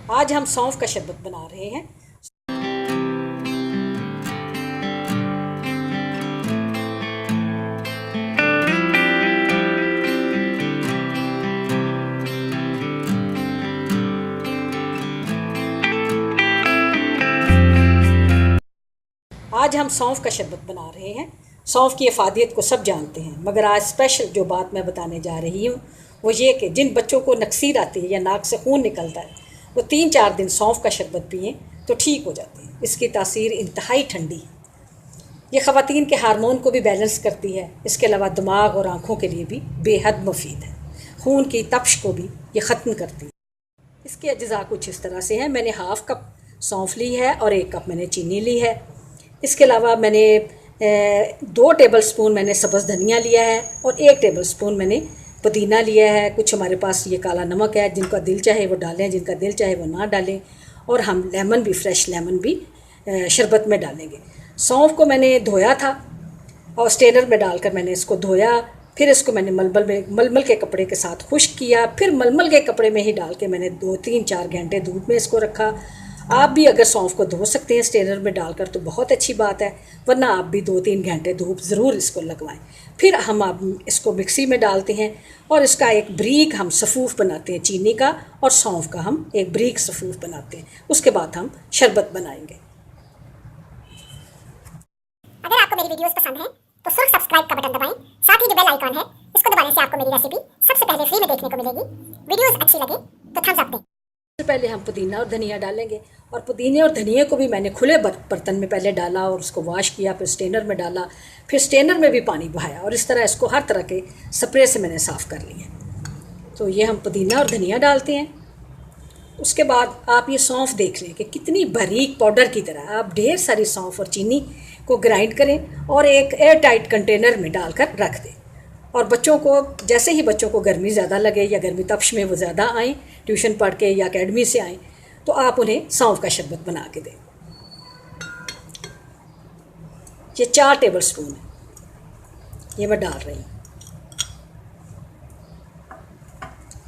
आज हम सौंफ का शरबत बना रहे हैं। आज हम सौंफ का शरबत बना रहे हैं। सौंफ की अफादियत को सब जानते हैं, मगर आज स्पेशल जो बात मैं बताने जा रही हूँ वो ये कि जिन बच्चों को नक्सीर आती है या नाक से खून निकलता है, वो 3-4 दिन सौंफ का शरबत पिएँ तो ठीक हो जाते हैं। इसकी तासीर इंतहाई ठंडी है। ये ख़वातीन के हार्मोन को भी बैलेंस करती है। इसके अलावा दिमाग और आँखों के लिए भी बेहद मुफीद है। खून की तपश को भी ये ख़त्म करती है। इसके अज्जा कुछ इस तरह से हैं। मैंने हाफ़ कप सौंफ ली है और 1 कप मैंने चीनी ली है। इसके अलावा मैंने 2 टेबल स्पून मैंने सब्ज़ धनिया लिया है और 1 टेबल स्पून मैंने पुदीना लिया है। कुछ हमारे पास ये काला नमक है, जिनका दिल चाहे वो डालें, जिनका दिल चाहे वो ना डालें। और हम लेमन भी, फ्रेश लेमन भी शरबत में डालेंगे। सौंफ को मैंने धोया था और स्ट्रेनर में डालकर मैंने इसको धोया। फिर इसको मैंने मलमल के कपड़े के साथ खुश्क किया। फिर मलमल के कपड़े में ही डाल के मैंने 2-3-4 घंटे धूप में इसको रखा। आप भी अगर सौंफ को धो सकते हैं स्ट्रेनर में डालकर तो बहुत अच्छी बात है, वरना आप भी 2-3 घंटे धूप ज़रूर इसको लगवाएं। फिर हम अब इसको मिक्सी में डालते हैं और इसका एक ब्रीक हम सफ़ूफ़ बनाते हैं। चीनी का और सौंफ का हम एक ब्रीक सफ़ूफ़ बनाते हैं। उसके बाद हम शरबत बनाएंगे। अगर आपको मेरी वीडियोस पसंद हैं तो सिर्फ सब्सक्राइब का बटन दबाएं, साथ ही जो बेल आइकॉन है इसको दबाने से आपको मेरी रेसिपी सबसे पहले फ्री में देखने को मिलेगी। वीडियोस अच्छी लगे तो थम्स अप दें। सबसे पहले हम पुदीना और धनिया डालेंगे और पुदीने और धनिया को भी मैंने खुले बर्तन में पहले डाला और उसको वॉश किया, फिर स्ट्रेनर में डाला, फिर स्ट्रेनर में भी पानी बहाया और इस तरह इसको हर तरह के स्प्रे से मैंने साफ़ कर लिया। तो ये हम पुदीना और धनिया डालते हैं। उसके बाद आप ये सौंफ देख लें कि कितनी बारीक पाउडर की तरह। आप ढेर सारी सौंफ और चीनी को ग्राइंड करें और एक एयर टाइट कंटेनर में डालकर रख दें। और बच्चों को, जैसे ही बच्चों को गर्मी ज़्यादा लगे या गर्मी तपश में वो ज़्यादा आएँ, ट्यूशन पढ़ के या अकेडमी से आएँ, तो आप उन्हें सौंफ का शरबत बना के दें। ये 4 टेबल स्पून है, ये मैं डाल रही हूँ।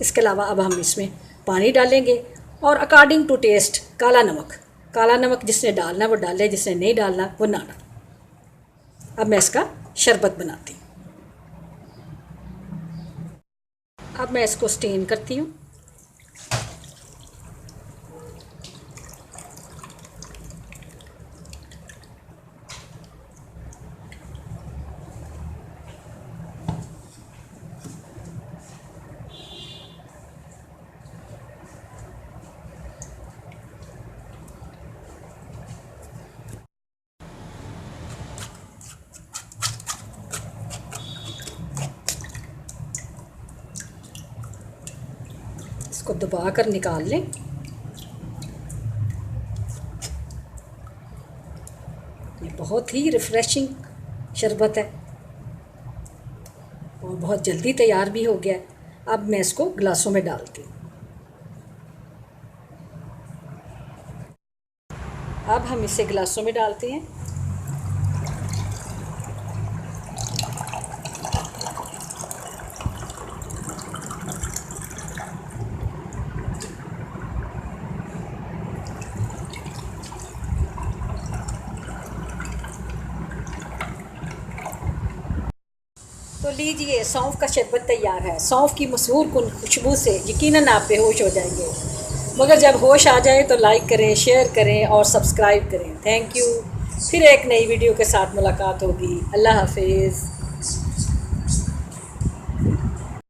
इसके अलावा अब हम इसमें पानी डालेंगे और अकॉर्डिंग टू टेस्ट काला नमक जिसने डालना वो डाले, जिसने नहीं डालना वो ना डाले। अब मैं इसका शरबत बनाती हूँ। अब मैं इसको स्टेन करती हूँ। इसको दबा कर निकाल लें। ये बहुत ही रिफ़्रेशिंग शरबत है और बहुत जल्दी तैयार भी हो गया है। अब मैं इसको गिलासों में डालती हूँ। अब हम इसे गिलासों में डालते हैं। तो लीजिए, सौंफ का शरबत तैयार है। सौंफ की मशहूर कुन खुशबू से यकीनन आप बेहोश हो जाएंगे, मगर जब होश आ जाए तो लाइक करें, शेयर करें और सब्सक्राइब करें। Thank you. फिर एक नई वीडियो के साथ मुलाकात होगी। अल्लाह हाफिज़।